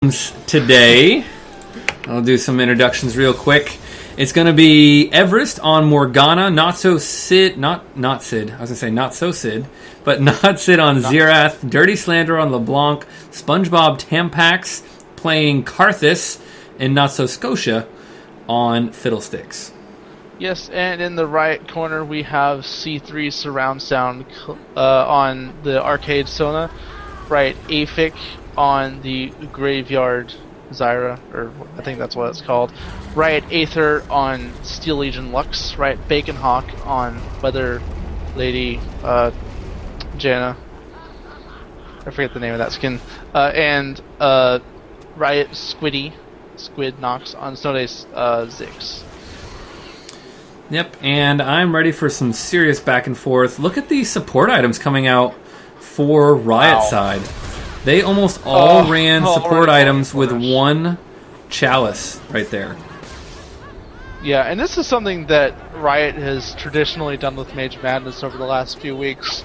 teams today. I'll do some introductions real quick. It's going to be Everest on Morgana, not so Sid. I was going to say not so Sid, but not Sid on Xerath, Dirty Slander on LeBlanc, SpongeBob Tampax playing Karthus, and not so Scotia on Fiddlesticks. Yes, and in the right corner we have C3 surround sound on the arcade Sona, right Aphic on the Graveyard Zyra, or I think that's what it's called, Riot Aether on Steel Legion Lux, right Bacon Hawk on Weather Lady Janna, I forget the name of that skin, and Riot Squid Nox on Snowday's Ziggs. Yep, and I'm ready for some serious back and forth. Look at these support items coming out for Riot side. They almost all ran support items with one chalice right there. Yeah, and this is something that Riot has traditionally done with Mage Madness over the last few weeks.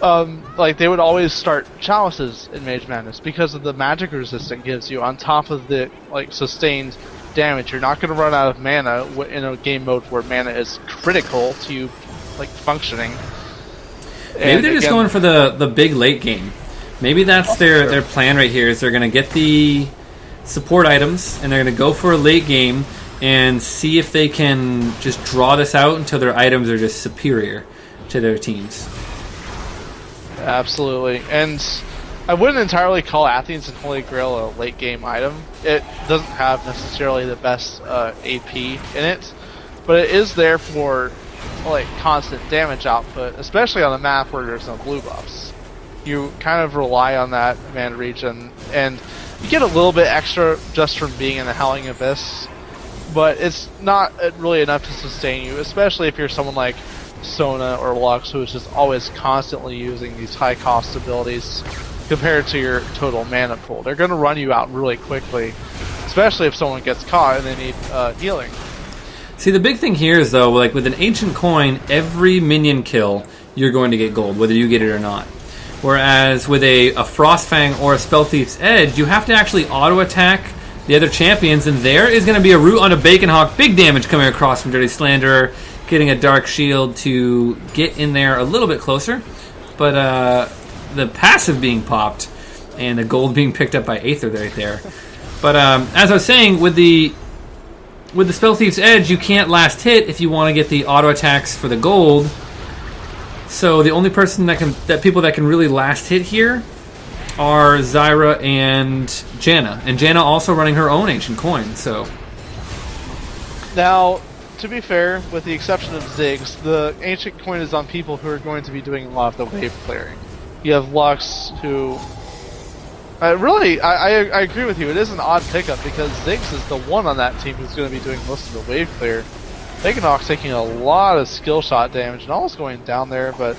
Like, they would always start chalices in Mage Madness because of the magic resistance it gives you on top of the sustained damage. You're not going to run out of mana in a game mode where mana is critical to you functioning. Maybe they're just going for the big late game. Maybe that's their plan right here, is they're going to get the support items and they're going to go for a late game and see if they can just draw this out until their items are just superior to their teams. Absolutely. And I wouldn't entirely call Athens and Holy Grail a late game item. It doesn't have necessarily the best AP in it, but it is there for constant damage output, especially on a map where there's no blue buffs. You kind of rely on that mana regen, and you get a little bit extra just from being in the Howling Abyss, but it's not really enough to sustain you, especially if you're someone like Sona or Lux, who is just always constantly using these high cost abilities compared to your total mana pool. They're going to run you out really quickly, especially if someone gets caught and they need healing. See, the big thing here is, though, with an Ancient Coin, every minion kill, you're going to get gold, whether you get it or not. Whereas with a Frostfang or a Spell Thief's Edge, you have to actually auto-attack the other champions, and there is going to be a root on a Bacon Hawk. Big damage coming across from Dirty Slanderer, getting a Dark Shield to get in there a little bit closer. But the passive being popped and the gold being picked up by Aether right there. But as I was saying, with the Spell Thief's Edge, you can't last hit if you want to get the auto attacks for the gold. So the only person people that can really last hit here are Zyra and Janna. And Janna also running her own Ancient Coin. So now, to be fair, with the exception of Ziggs, the Ancient Coin is on people who are going to be doing a lot of the wave clearing. You have Lux, who I agree with you. It is an odd pickup because Ziggs is the one on that team who's going to be doing most of the wave clear. Bacon Hawk's taking a lot of skill shot damage and almost going down there, but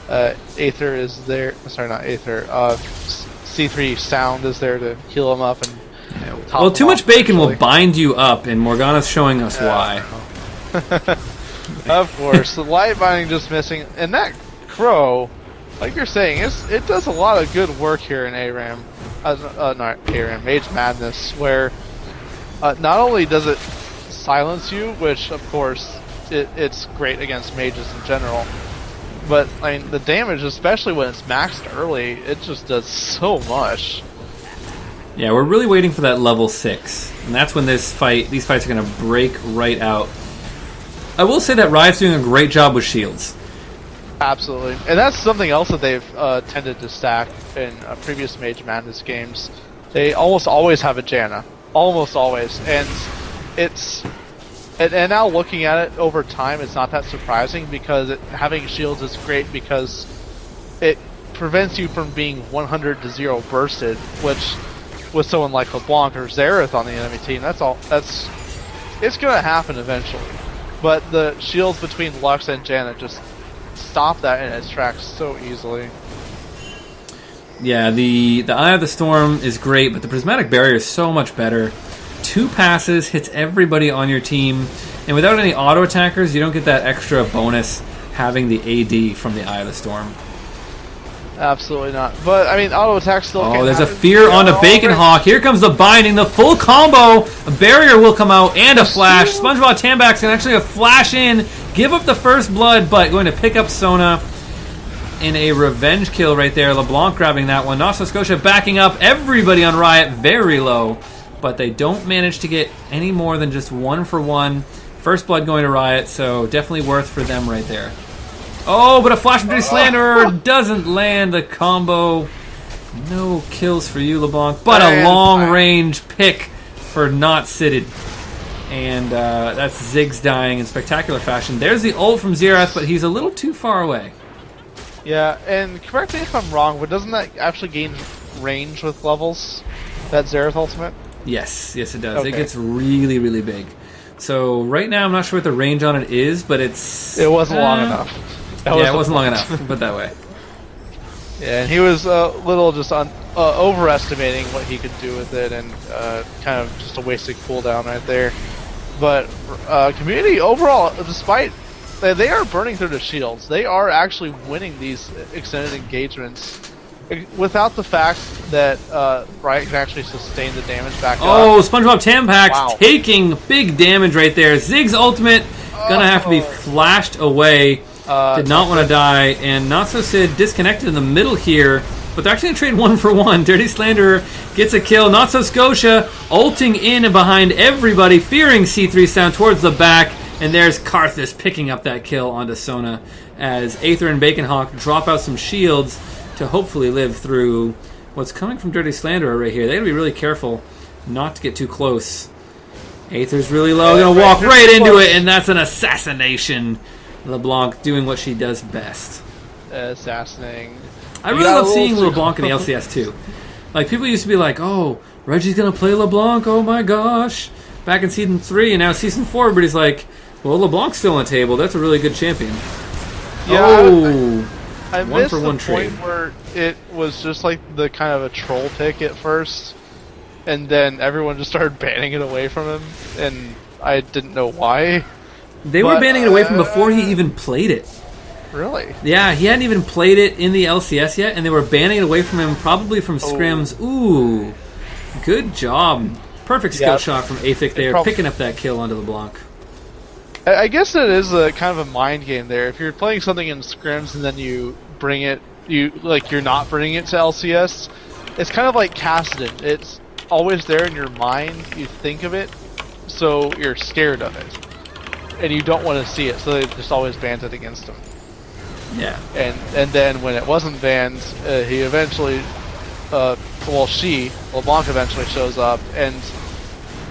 Aether is there. Sorry, not Aether. C3 Sound is there to heal him up and. Well, too much bacon will bind you up, and Morgana's showing us why. Of course, the light binding just missing, and that crow. Like you're saying, it does a lot of good work here in ARAM, not ARAM, Mage Madness, where not only does it silence you, which of course it's great against mages in general, but I mean the damage, especially when it's maxed early, it just does so much. Yeah, we're really waiting for that level 6, and that's when these fights are going to break right out. I will say that Riot's doing a great job with shields. Absolutely, and that's something else that they've tended to stack in previous Mage Madness games. They almost always have a Janna, almost always, and now looking at it over time, it's not that surprising because having shields is great because it prevents you from being 100 to 0 bursted, which with someone like LeBlanc or Xerath on the enemy team, it's going to happen eventually. But the shields between Lux and Janna just stop that in its tracks so easily. Yeah, the Eye of the Storm is great, but the Prismatic Barrier is so much better. 2 passes, hits everybody on your team, and without any auto attackers, you don't get that extra bonus having the AD from the Eye of the Storm. Absolutely not. But, I mean, auto attack still Oh, can there's a happen. fear on the Bacon Hawk. Here comes the binding, the full combo. A barrier will come out and a flash. SpongeBob Tambax can actually flash in, give up the first blood, but going to pick up Sona in a revenge kill right there. LeBlanc grabbing that one. Nova Scotia backing up. Everybody on Riot very low, but they don't manage to get any more than just 1 for 1. First blood going to Riot, so definitely worth for them right there. Oh, but a flash from Dirty Slanderer doesn't land the combo. No kills for you, LeBlanc, but a long-range pick for Not Sitted. And that's Ziggs dying in spectacular fashion. There's the ult from Xerath, but he's a little too far away. Yeah, and correct me if I'm wrong, but doesn't that actually gain range with levels? That Xerath ultimate? Yes, it does. Okay. It gets really, really big. So right now I'm not sure what the range on it is, but it wasn't long enough. It wasn't long enough, put that way. Yeah, and he was a little just overestimating what he could do with it, and kind of just a wasted cooldown right there. But community overall, despite they are burning through the shields, they are actually winning these extended engagements without the fact that Riot can actually sustain the damage back up. Oh, SpongeBob Tampax taking big damage right there. Ziggs ultimate gonna have to be flashed away. Did not want to die, and Not So Sid disconnected in the middle here, but they're actually going to trade 1 for 1. Dirty Slanderer gets a kill. Not So Scotia ulting in and behind everybody, fearing C3 sound towards the back, and there's Karthus picking up that kill onto Sona as Aether and Bacon Hawk drop out some shields to hopefully live through what's coming from Dirty Slanderer right here. They got to be really careful not to get too close. Aether's really low, going to walk right into it, and that's an assassination. LeBlanc doing what she does best. Assassinating. I really love seeing LeBlanc in the LCS too. Like, people used to be like, oh, Reggie's going to play LeBlanc, oh my gosh. Back in Season 3, and now Season 4, everybody's like, well, LeBlanc's still on the table. That's a really good champion. Yeah, I one missed for one the trade. point where it was just like the kind of a troll pick at first, and then everyone just started banning it away from him, and I didn't know why. They were banning it away from before he even played it. Really? Yeah, he hadn't even played it in the LCS yet, and they were banning it away from him, probably from scrims. Ooh, good job. Perfect skill shot from Aethic there, picking up that kill onto LeBlanc. I guess it is a kind of a mind game there. If you're playing something in scrims and then you bring it, you're not bringing it to LCS, it's kind of like Kassadin. It's always there in your mind. You think of it, so you're scared of it. And you don't want to see it, so they just always banned it against him. Yeah. And then when it wasn't banned, he eventually, LeBlanc eventually shows up, and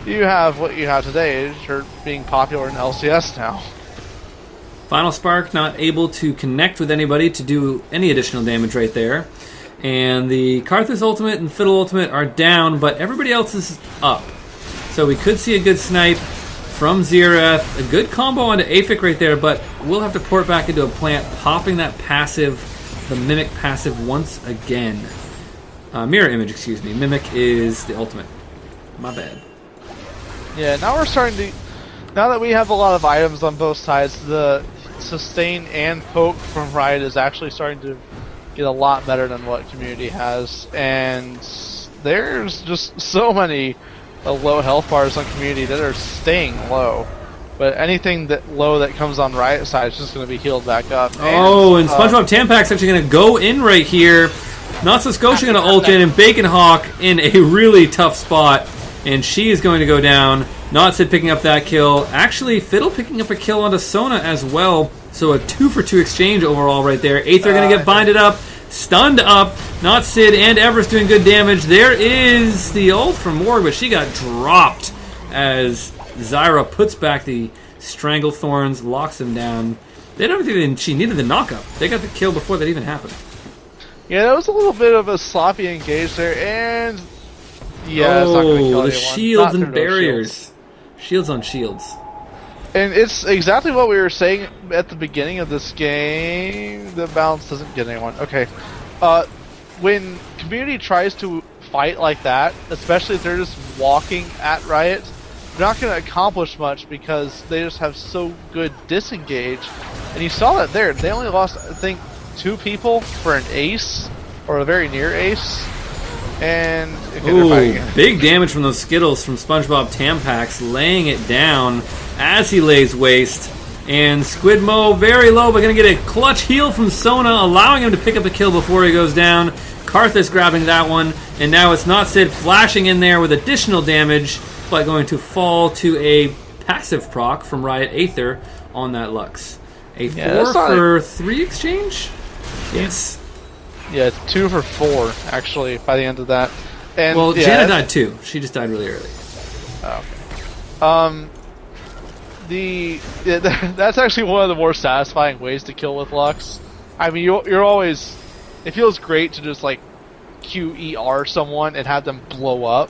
you have what you have today. You're being popular in LCS now. Final Spark not able to connect with anybody to do any additional damage right there. And the Karthus ultimate and Fiddle ultimate are down, but everybody else is up. So we could see a good snipe from Xerath, a good combo onto Aethic right there, but we'll have to port back into a plant, popping that passive, the Mimic passive once again. Mirror Image, excuse me. Mimic is the ultimate. My bad. Yeah, now we're starting to... Now that we have a lot of items on both sides, the sustain and poke from Riot is actually starting to get a lot better than what Community has, and there's just so many low health bars on Community that are staying low, but anything that low that comes on Riot side is just going to be healed back up. And SpongeBob Tampax actually going to go in right here. Not So Scotia going to ult in, and Bacon Hawk in a really tough spot, and she is going to go down. Not Sid picking up that kill. Actually, Fiddle picking up a kill onto Sona as well, so a 2-for-2 exchange overall right there. Aether going to get binded up. Stunned up. Not Sid and Everest doing good damage. There is the ult from Morg, but she got dropped as Zyra puts back the Strangle Thorns, locks him down. They don't even, she needed the knockup. They got the kill before that even happened. Yeah, that was a little bit of a sloppy engage there, and yeah, it's not going to kill anyone. The shields and barriers. Shields on shields. And it's exactly what we were saying at the beginning of this game. The balance doesn't get anyone. Okay. When Community tries to fight like that, especially if they're just walking at Riot, they're not going to accomplish much because they just have so good disengage. And you saw that there. They only lost, I think, 2 people for an ace. or a very near ace. And okay, ooh, big damage from those Skittles from SpongeBob Tampax, laying it down as he lays waste. And Squidmo very low, but going to get a clutch heal from Sona, allowing him to pick up a kill before he goes down. Karthus grabbing that one, and now it's Not Sid flashing in there with additional damage, but going to fall to a passive proc from Riot Aether on that Lux. A 4 for 3 exchange? Yes. Yeah, 2 for 4, actually, by the end of that. And, well, yeah, Jana died too. She just died really early. Okay. That's actually one of the more satisfying ways to kill with Lux. I mean, you're always... It feels great to just, like, QER someone and have them blow up,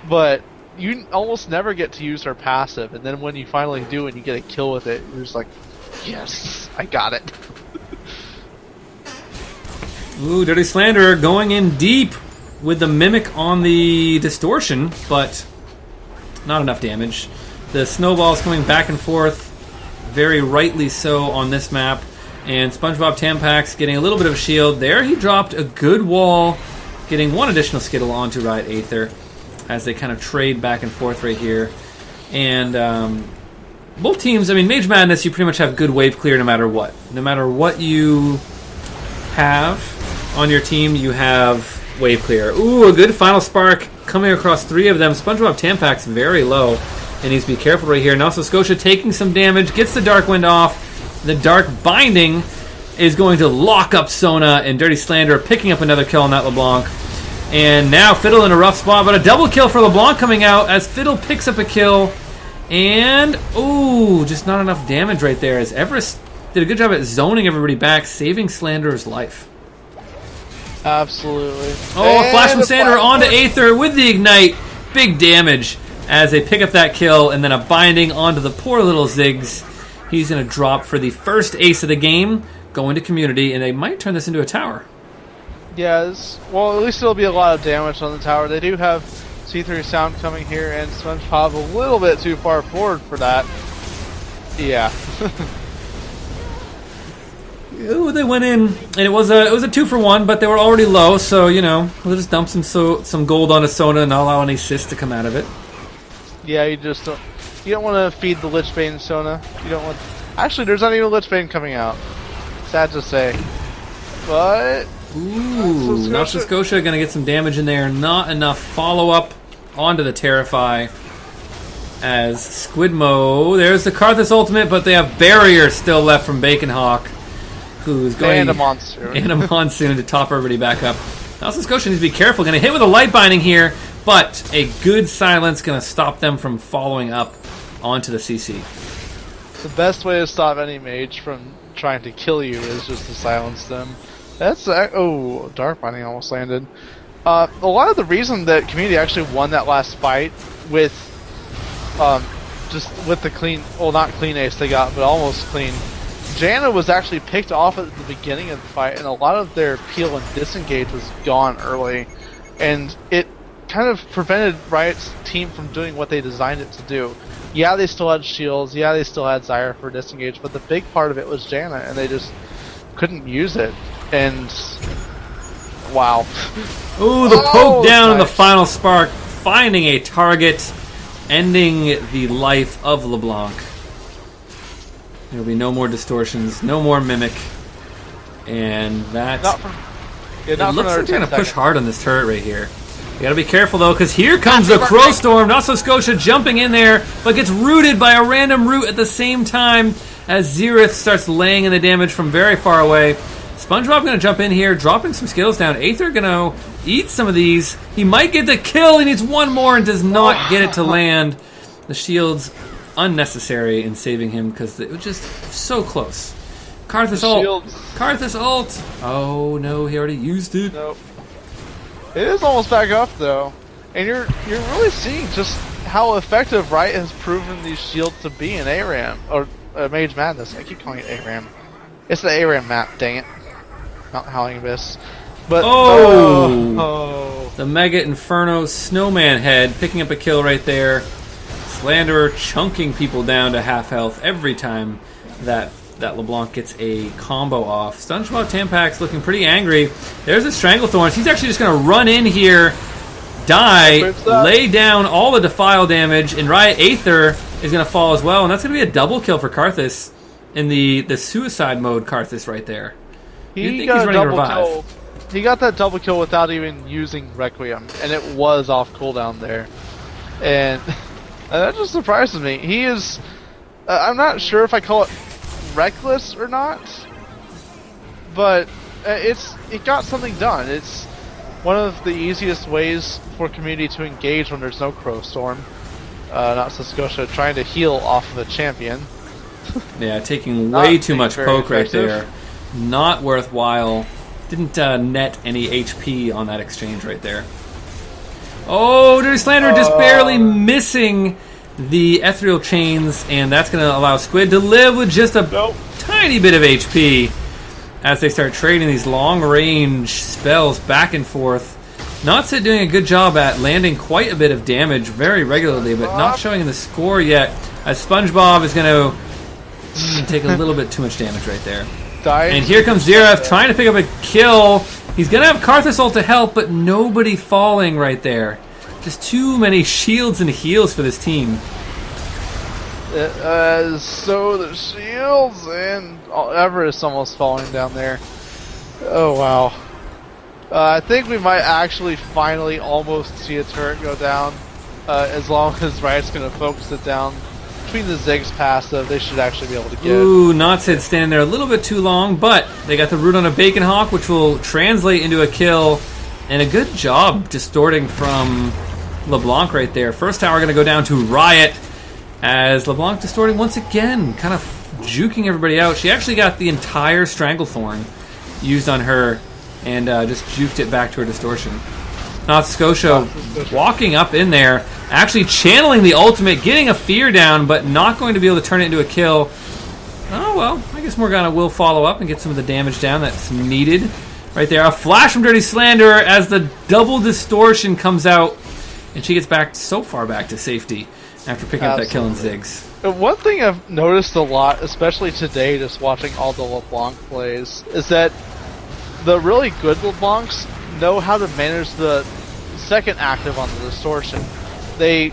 but you almost never get to use her passive, and then when you finally do and you get a kill with it, you're just like, yes, I got it. Ooh, Dirty Slanderer going in deep with the Mimic on the Distortion, but not enough damage. The snowballs coming back and forth, very rightly so on this map. And SpongeBob Tampax getting a little bit of a shield. There he dropped a good wall, getting one additional Skittle onto Riot Aether as they kind of trade back and forth right here. And both teams, I mean, Mage Madness, you pretty much have good wave clear no matter what. No matter what you have on your team, you have wave clear. Ooh, a good final spark coming across 3 of them. SpongeBob Tampax very low and needs to be careful right here. Nova Scotia taking some damage, gets the Dark Wind off. The Dark Binding is going to lock up Sona, and Dirty Slanderer picking up another kill on that LeBlanc. And now Fiddle in a rough spot, but a double kill for LeBlanc coming out as Fiddle picks up a kill. And, ooh, just not enough damage right there as Everest did a good job at zoning everybody back, saving Slanderer's life. Absolutely. Oh, a flash from Slanderer onto Aether with the Ignite. Big damage as they pick up that kill, and then a Binding onto the poor little Ziggs. He's going to drop for the first ace of the game, going to Community, and they might turn this into a tower. Yeah, well, at least there'll be a lot of damage on the tower. They do have C3 Sound coming here, and SpongeBob a little bit too far forward for that. Yeah. Ooh, they went in, and it was a 2 for 1, but they were already low, so, you know, we'll just dump some gold onto Sona and not allow any assists to come out of it. Yeah, you just don't... You don't want to feed the Lichbane, Sona. You don't want... Actually, there's not even a Lichbane coming out. Sad to say. But... Ooh, Nova Scotia going to get some damage in there. Not enough follow-up onto the Terrify. As Squidmo... There's the Karthus ultimate, but they have Barrier still left from Baconhawk. Who's going... And a Monsoon. And a Monsoon to top everybody back up. Nova Scotia needs to be careful. Going to hit with a Light Binding here, but a good silence going to stop them from following up onto the CC. The best way to stop any mage from trying to kill you is just to silence them. That's oh, Dark Binding almost landed. A lot of the reason that Community actually won that last fight with just with the clean, well, not clean ace they got, but almost clean. Jana was actually picked off at the beginning of the fight, and a lot of their peel and disengage was gone early, and it kind of prevented Riot's team from doing what they designed it to do. Yeah, they still had shields, yeah, they still had Zyra for disengage, but the big part of it was Jana, and they just couldn't use it. And wow. Ooh, the poke down in the final spark, finding a target, ending the life of LeBlanc. There'll be no more distortions, no more mimic, and that... it looks like they're going to push hard on this turret right here. You gotta be careful though, because here comes the Crow Storm. Nova Scotia jumping in there, but gets rooted by a random root at the same time as Xerath starts laying in the damage from very far away. SpongeBob gonna jump in here, dropping some skills down. Aether gonna eat some of these. He might get the kill. He needs one more and does not get it to land. The shield's unnecessary in saving him because it was just so close. Karthus ult. Karthus ult. Oh no, he already used it. Nope. It is almost back up though, and you're really seeing just how effective Riot has proven these shields to be in ARAM or Mage Madness. I keep calling it ARAM. It's the ARAM map. Dang it, not Howling Abyss. But the Mega Inferno Snowman head picking up a kill right there. Slanderer chunking people down to half health every time that that LeBlanc gets a combo off. SpongeBob Tampax looking pretty angry. There's a Stranglethorn. He's actually just going to run in here, die, lay down all the Defile damage, and Riot Aether is going to fall as well, and that's going to be a double kill for Karthus in the suicide mode Karthus right there. He got a double kill. He got that double kill without even using Requiem, and it was off cooldown there. And that just surprises me. He is... I'm not sure if I call it reckless or not, but it got something done. It's one of the easiest ways for community to engage when there's no Crow Storm. Not Scotia trying to heal off of a champion. Yeah, taking way too much poke right there. Not worthwhile. Didn't net any HP on that exchange right there. Oh, Dirty Slander just barely missing the Ethereal Chains, and that's going to allow Squid to live with just a tiny bit of HP as they start trading these long-range spells back and forth. Notsit doing a good job at landing quite a bit of damage very regularly, but not showing in the score yet, as SpongeBob is going to take a little bit too much damage right there. And here comes Xerath trying to pick up a kill. He's going to have Karthus ult to help, but nobody falling right there. Just too many shields and heals for this team. So the shields and Everest almost falling down there. Oh, wow. I think we might actually finally almost see a turret go down. As long as Riot's going to focus it down. Between the Ziggs passive, they should actually be able to get. Ooh, Notsid standing there a little bit too long, but they got the root on a Bacon Hawk, which will translate into a kill. And a good job distorting from LeBlanc right there. First tower going to go down to Riot, as LeBlanc distorting once again, kind of juking everybody out. She actually got the entire Stranglethorn used on her, and just juked it back to her distortion. Not Scotia walking up in there, actually channeling the ultimate, getting a fear down, but not going to be able to turn it into a kill. Oh, well, I guess Morgana will follow up and get some of the damage down that's needed. Right there, a flash from Dirty Slanderer as the double distortion comes out, and she gets back so far back to safety after picking up that kill in Ziggs. One thing I've noticed a lot, especially today, just watching all the LeBlanc plays, is that the really good LeBlancs know how to manage the second active on the distortion. They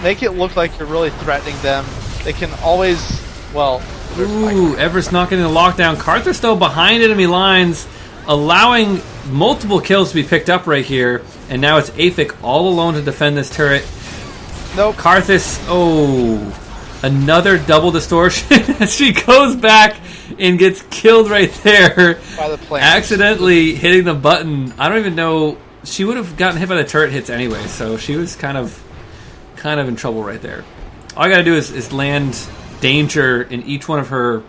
make it look like you're really threatening them. They can always, well... Ooh, Everest not getting the lockdown. Karthus still behind enemy lines, allowing multiple kills to be picked up right here. And now it's Aphik all alone to defend this turret. Nope. Karthus, another double distortion as she goes back and gets killed right there. By the plane. Accidentally hitting the button. I don't even know. She would have gotten hit by the turret hits anyway, so she was kind of in trouble right there. All I gotta do is land danger in each one of her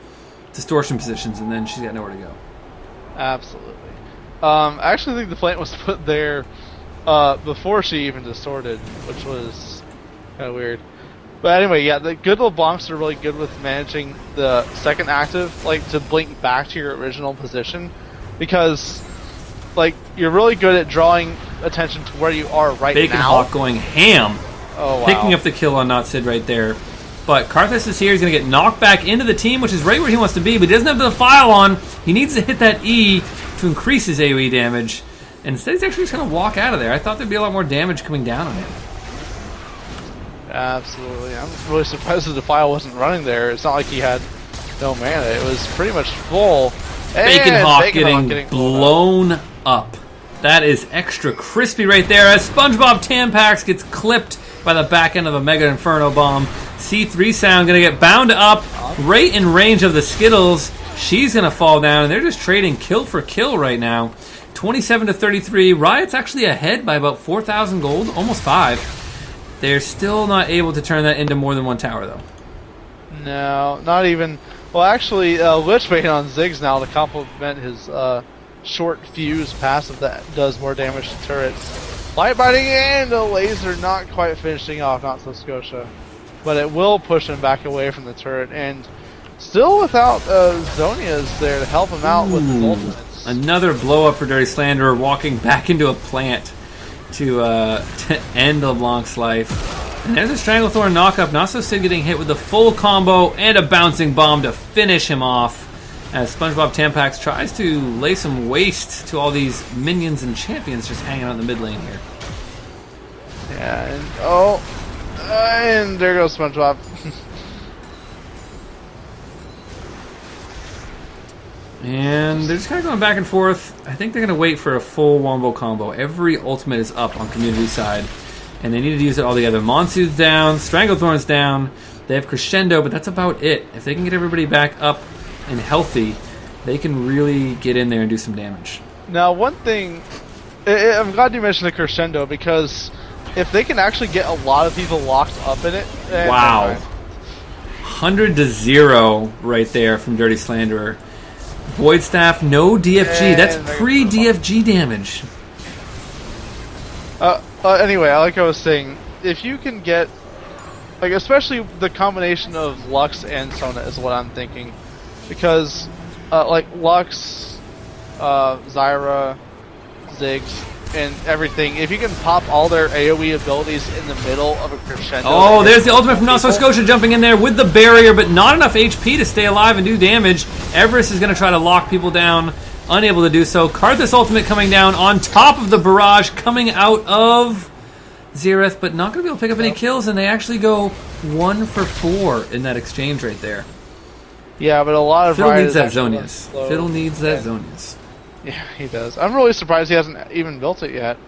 distortion positions, and then she's got nowhere to go. Absolutely. I actually think the plant was put there before she even distorted, which was kind of weird. But anyway, yeah, the good LeBlancs are really good with managing the second active, like to blink back to your original position, because like you're really good at drawing attention to where you are right Bacon now. Hawk going ham. Oh, wow. Picking up the kill on Notsid right there. But Karthus is here. He's going to get knocked back into the team, which is right where he wants to be, but he doesn't have the file on. He needs to hit that E to increase his AoE damage. And instead, he's actually just going to walk out of there. I thought there'd be a lot more damage coming down on him. Absolutely. I'm really surprised the Defile wasn't running there. It's not like he had no mana. It was pretty much full. Bacon Hawk getting blown up. That is extra crispy right there as SpongeBob Tampax gets clipped by the back end of a Mega Inferno Bomb. C3 Sound going to get bound up right in range of the Skittles. She's going to fall down, and they're just trading kill for kill right now. 27-33. Riot's actually ahead by about 4,000 gold, almost 5. They're still not able to turn that into more than one tower, though. No, not even. Well, actually, Lichbane on Ziggs now to complement his short fuse passive that does more damage to turrets. Light biting and a laser not quite finishing off, not so Scotia. But it will push him back away from the turret, and still without Zonia's there to help him out with his ultimates. Another blow up for Dirty Slanderer, walking back into a plant to end LeBlanc's life. And there's a Stranglethorn knockup. Not So Sid getting hit with the full combo and a bouncing bomb to finish him off. As SpongeBob Tampax tries to lay some waste to all these minions and champions just hanging out in the mid lane here. Yeah, and there goes SpongeBob. And they're just kind of going back and forth. I think they're going to wait for a full wombo combo. Every ultimate is up on community side, and they need to use it all together. Monsoon's down, Stranglethorn's down. They have Crescendo, but that's about it. If they can get everybody back up and healthy, they can really get in there and do some damage. Now, one thing, I'm glad you mentioned the Crescendo, because if they can actually get a lot of people locked up in it... Wow. 100-0 right there from Dirty Slanderer. Void Staff, no DFG. That's pre-DFG damage. Anyway, like I was saying, if you can get... like, especially the combination of Lux and Sona is what I'm thinking. Because, like, Lux, Zyra, Ziggs, and everything, if you can pop all their AoE abilities in the middle of a Crescendo... Oh, there's the ultimate from Nova Scotia jumping in there with the barrier, but not enough HP to stay alive and do damage. Everest is going to try to lock people down, unable to do so. Karthus ultimate coming down on top of the barrage coming out of Xerath, but not going to be able to pick up any kills, and they actually go 1 for 4 in that exchange right there. Yeah, but a lot of Fiddle needs that Zonius. Fiddle needs that Zonius. Yeah, he does. I'm really surprised he hasn't even built it yet.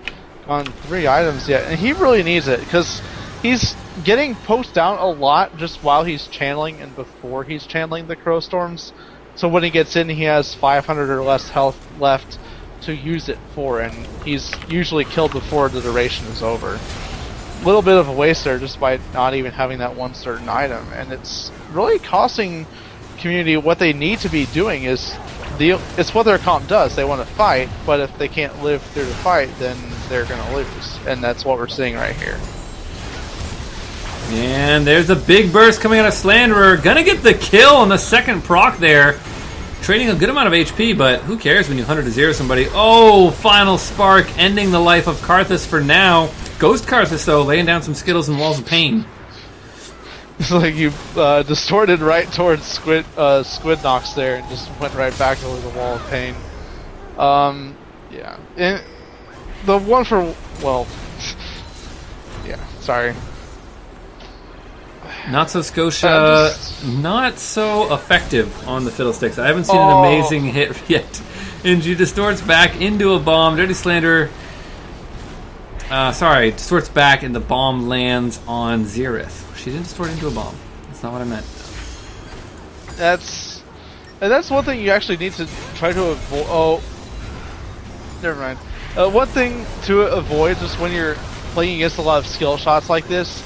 On 3 items yet. And he really needs it, because he's getting post down a lot just while he's channeling and before he's channeling the Crow Storms. So when he gets in, he has 500 or less health left to use it for, and he's usually killed before the duration is over. A little bit of a waste there just by not even having that one certain item, and it's really costing community what they need to be doing is it's what their comp does. They want to fight, but if they can't live through the fight, then they're going to lose, and that's what we're seeing right here. And there's a big burst coming out of Slanderer. Gonna get the kill on the second proc there. Trading a good amount of HP, but who cares when you 100-0 somebody. Oh, final spark, ending the life of Karthus for now. Ghost Karthus, though, laying down some Skittles and Walls of Pain. It's like you distorted right towards Squid Nox there and just went right back over the Wall of Pain. Yeah. And the one for... well... yeah, sorry. Not So Scotia, not so effective on the Fiddlesticks. I haven't seen an amazing hit yet. And she distorts back into a bomb. Dirty Slander... distorts back and the bomb lands on Xerath. She didn't distort into a bomb. That's not what I meant. That's one thing you actually need to try to avoid. Oh, never mind. One thing to avoid just when you're playing against a lot of skill shots like this.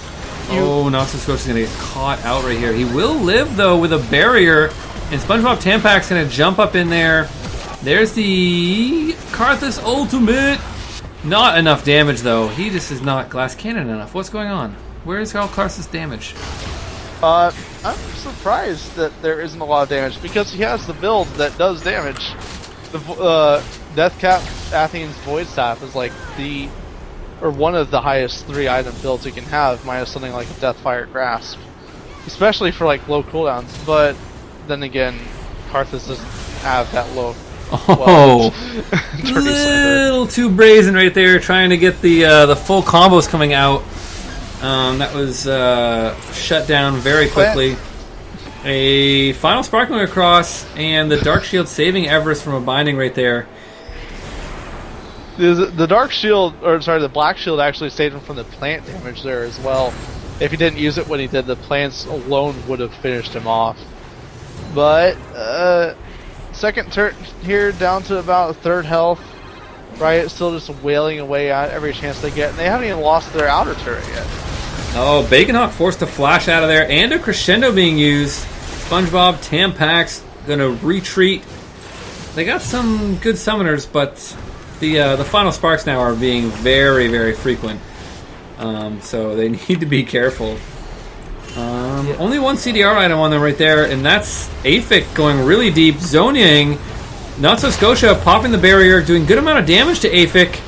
Not So Scotia's gonna get caught out right here. He will live though with a barrier, and SpongeBob Tampak's gonna jump up in there. There's the Karthus ultimate. Not enough damage though. He just is not glass cannon enough. What's going on? Where is all Karthus damage? I'm surprised that there isn't a lot of damage because he has the build that does damage. The Deathcap Athene's Void Staff is like one of the highest 3 item builds you can have, minus something like a Deathfire Grasp, especially for like low cooldowns. But then again, Karthus doesn't have that low. Little too brazen right there, trying to get the full combos coming out. That was shut down very quickly. A final sparkling across, and the Dark Shield saving Everest from a binding right there. The Dark Shield, the Black Shield actually saved him from the plant damage there as well. If he didn't use it when he did, the plants alone would have finished him off. But, second turret here down to about 3rd health. Riot still just wailing away at every chance they get, and they haven't even lost their outer turret yet. Oh, Baconhawk forced to flash out of there, and a Crescendo being used. SpongeBob, Tampax gonna retreat. They got some good summoners, but the final sparks now are being very, very frequent. So they need to be careful. Only one CDR item on them right there, and that's Aphic going really deep, zoning. Not So Scotia popping the barrier, doing good amount of damage to Aphic.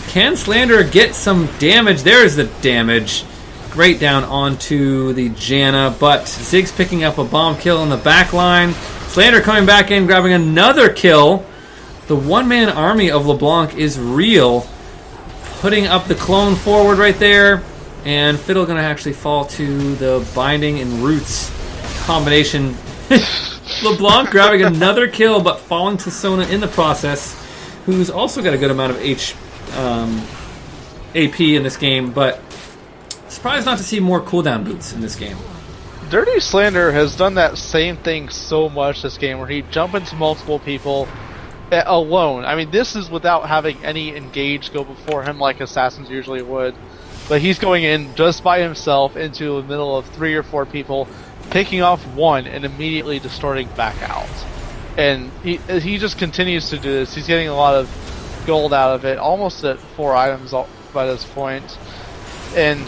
Can Slander get some damage? There's the damage. Great down onto the Janna, but Ziggs picking up a bomb kill in the back line. Slander coming back in, grabbing another kill. The one-man army of LeBlanc is real. Putting up the clone forward right there. And Fiddle going to actually fall to the Binding and Roots combination. LeBlanc grabbing another kill, but falling to Sona in the process, who's also got a good amount of AP in this game, but surprised not to see more cooldown boots in this game. Dirty Slander has done that same thing so much this game, where he jump into multiple people alone. I mean, this is without having any engage go before him like Assassins usually would. But he's going in just by himself into the middle of 3 or 4 people, picking off one and immediately distorting back out. And he just continues to do this. He's getting a lot of gold out of it, almost at 4 items by this point. And,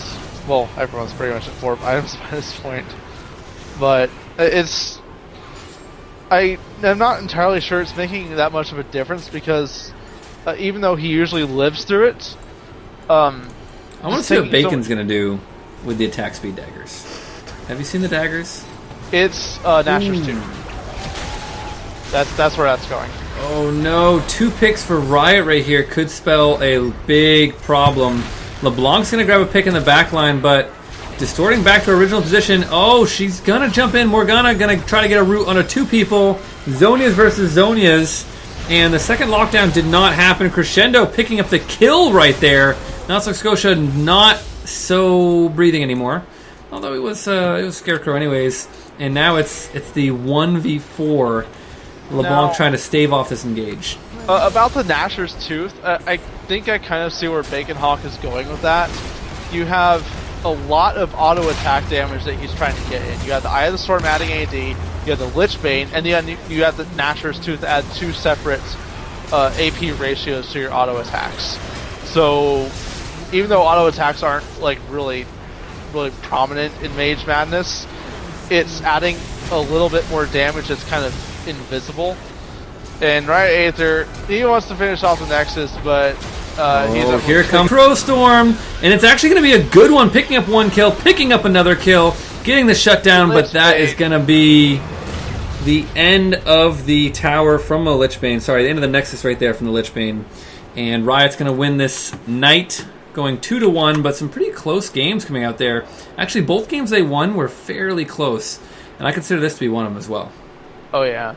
well, everyone's pretty much at 4 items by this point. But it's... I'm not entirely sure it's making that much of a difference, because even though he usually lives through it... I want to see what Bacon's going to do with the attack speed daggers. Have you seen the daggers? It's Nashor's Tooth. That's where that's going. Oh no, 2 picks for Riot right here could spell a big problem. LeBlanc's going to grab a pick in the back line, but distorting back to original position. Oh, she's going to jump in. Morgana going to try to get a root onto 2 people. Zonias versus Zonias. And the second lockdown did not happen. Crescendo picking up the kill right there. Notsuck Scotia not so breathing anymore. Although it was Scarecrow anyways. And now it's the 1v4. LeBlanc trying to stave off this engage. About the Nashor's Tooth, I think I kind of see where Bacon Hawk is going with that. You have a lot of auto attack damage that he's trying to get in. You have the Eye of the Storm adding AD, you have the Lich Bane, and then you have the Nashor's Tooth add 2 separate AP ratios to your auto attacks. So even though auto attacks aren't like really prominent in Mage Madness, it's adding a little bit more damage that's kind of invisible. And Riot Aether, he wants to finish off the Nexus, but here comes Crow Storm, and it's actually going to be a good one, picking up 1 kill, picking up another kill, getting the shutdown, but that is going to be the end of the tower from a Lich Bane. Sorry, the end of the Nexus right there from the Lich Bane. And Riot's going to win this night, going 2-1, but some pretty close games coming out there. Actually, both games they won were fairly close, and I consider this to be one of them as well. Oh yeah.